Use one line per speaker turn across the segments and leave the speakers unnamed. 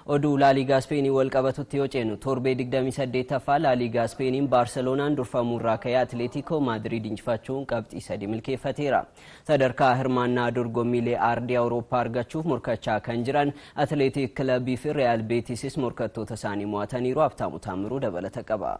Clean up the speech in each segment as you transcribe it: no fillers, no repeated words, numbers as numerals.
Oduu La Liga Spain wal qabatutti yoo ceenu torbee 28ffaa La Liga Spain Barcelonaan durfamurraa ka'ee Atletico Madrid injifachuun qabxii 3 milkeeffateera. Sadarkaa hirmaannaa dorgommiilee aardii Awurooppaa argachuuf morkachaa kan jiran Athletic Club fi Real Betis morkattoota isaanii mo'ataniiru. Habtaamu Taamiruu dabalata qaba.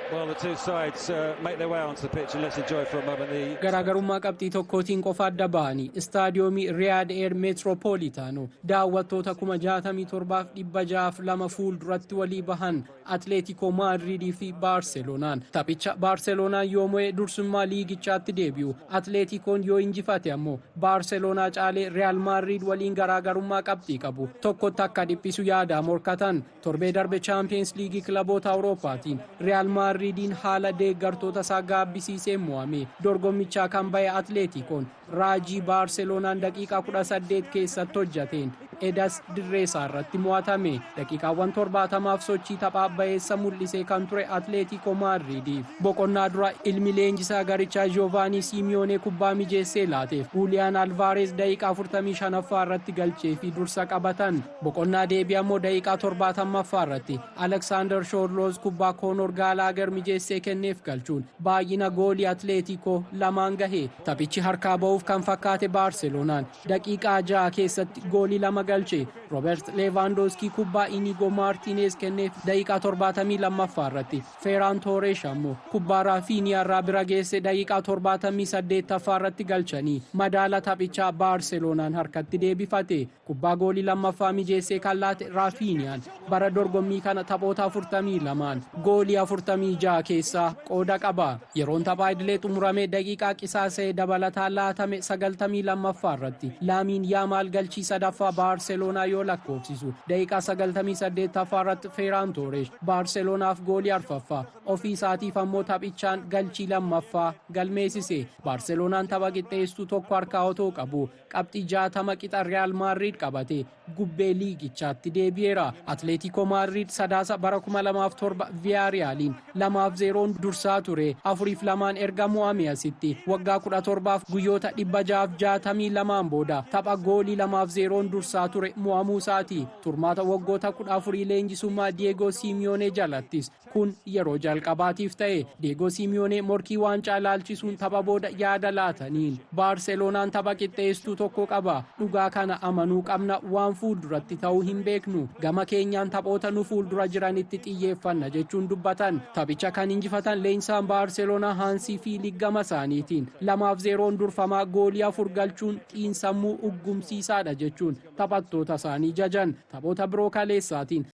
Well, the two sides make their way onto the pitch and let's enjoy for a moment.
Garaagarummaa qabxii tokkootiin qofa adda ba'anii istaadiyoomii Riyad Air Metropolitano daawwattoota 67,602 fuulduratti walii bahan Atletico Madrid fi Barcelonaan taphicha Barcelonaan yoo mo'e dursummaa liigichaatti deebi'u. Atleticoon yoo injifate ammoo Barcelonaa caalee Real Madrid waliin garaagarummaa qabxii qabu. Tokkotti akka dhiphisu yaada morkatan torbee darbe Champions League kilaboota Awurooppaatiin Real Madridin haala deeggartoota isaa gaabbisiisee mo'ame. Dorgommichaa kan ba'e Atleticoon raajii Barcelonaan daqiiqaa 18 keessatti hojjateen edas dirreesaa irratti mo'atame. Daqiiqaawwan 70f sochii taphaa ba'eessa mul'isee kan ture Atletico Madridiif boqonnaa dura ilmi leenjisaa garichaa Giovanni Simeone kubbaa mijeessee laateef Julian Alvarez daqiiqaa 45ffaa irratti galchee fi dursa qabatan. Boqonnaa deebii ammoo daqiiqaa 70ffaa irratti Alexander Sørloth kubbaa Conor Gallagher mijeessee kenneef galchuun baay'ina goolii Atletico lamaan gahe. Taphichi harkaa ba'uuf kan fakkaate Barcelonaan daqiiqaa 6 keessatti goolii 2 galche. Robert Lewandowski kubbaa Inigo Martinez kenneef daqiiqaa 72ffaa irratti Ferran Torres ammoo kubbaa Rafinha irraa bira geesse daqiiqaa 78ffaa irratti galchanii madaala taphichaa Barcelonaan harkatti deebifate. Kubbaa goolii 2ffaa mijeessee kan laate Rafinhaan bara dorgommii kana taphoota 42 goolii 46 keessaa qooda qaba. Yeroon taphaa idilee xumuramee daqiiqaa qisaasee dabalataa laatame 92ffaa irratti Lamine Yamal galchii sadaffaa Barcelonaa yoo lakkoofsisu daqiiqaa 98ffaa irratti Ferran Torres Barcelonaaf goolii arfaffaa ofii isaatiif ammoo taphichaan galchii lammaffaa galmeessise. Barcelonaan tapha qixxeesstuu tokko harkaa otoo qabu qabxii 60 qixa Real Madrid qabate gubbee liigichaatti deebi'eera. Atletico Madrid sadaasa bara 2007 Villarrealiin 2-0 dursaa ture. 4-2 erga mo'ame asitti waggaa 17f guyyoota 662 booda tapha goolii 2-0 dursaa ture mo'amuu isaati. Turmaata waggoota 14 leenjisummaa Diego Simeone jalattis kun yeroo jalqabaatiif ta'e. Diego Simeone morkii waancaa ilaalchisuun tapha booda yaada laataniin Barcelonaan tapha qixxeesstuu tokko qaba. Dhugaa kana amanuu qabna, waan fuulduratti ta'uu hin beeknu. Gama keenyaan taphoota nu fuuldura jiranitti xiyyeeffanna jechuun dubbatan. Taphicha kan injifatan leenjisaan Barcelonaa Hansi Flick gama isaaniitiin 2-0 durfamaa goolii 4 galchuun xiinsammuu uggumsiisaadha jechuun taphattoota isaanii jajan. Taphoota biroo kaleessaatiin